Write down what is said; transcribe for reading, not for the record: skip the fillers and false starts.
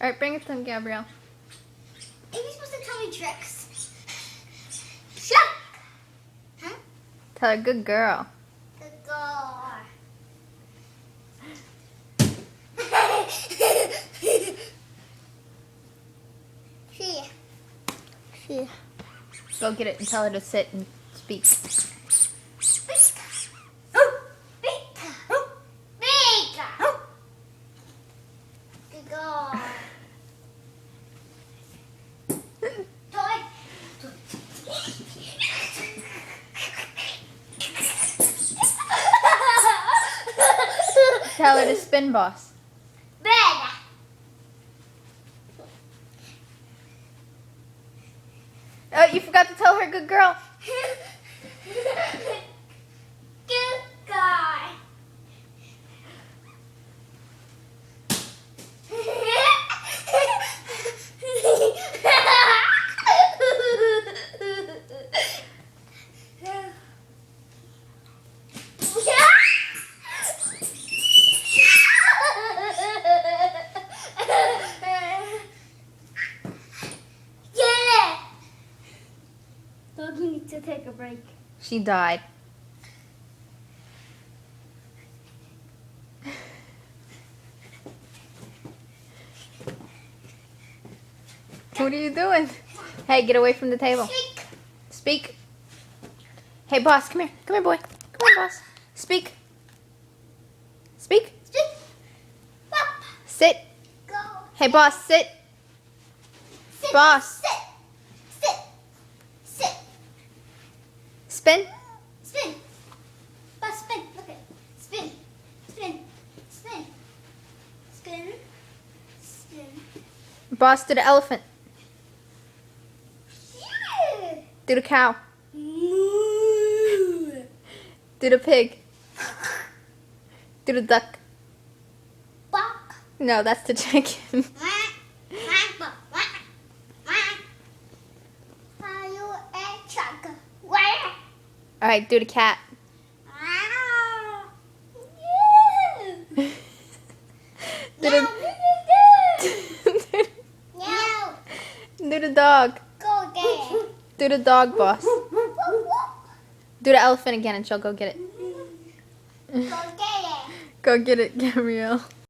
Alright, bring it to him, Gabrielle. Are you supposed to tell me tricks? Shut up! Huh? Tell her, good girl. Good girl. She. Go get it and tell her to sit and speak. Good girl. Tell her to spin, boss. Oh, you forgot to tell her, good girl. Good guy. You need to take a break. She died. What are you doing? Hey, get away from the table. Speak. Speak. Hey, boss, come here. Come here, boy. Come on, boss. Speak. Speak. Speak. Up. Sit. Go. Hey, boss, sit. Sit. Boss. Sit. Sit. Sit. Spin. Spin. Boss, spin. Look at it. Spin. Spin. Spin. Spin. Spin. Boss, do the elephant. Yeah. Do the cow. Moo. Do the pig. Do the duck. Buck. No, that's the chicken. Quack. Quack. Buck. Quack. Quack. Are you a chuck? Quack. Alright, do the cat. Wow. Yeah. Do Meow. the, Meow. do the dog. Go there. Do the dog, boss. Whoop, whoop. Do the elephant again and she'll go get it. Go get it. Go get it, Gabrielle.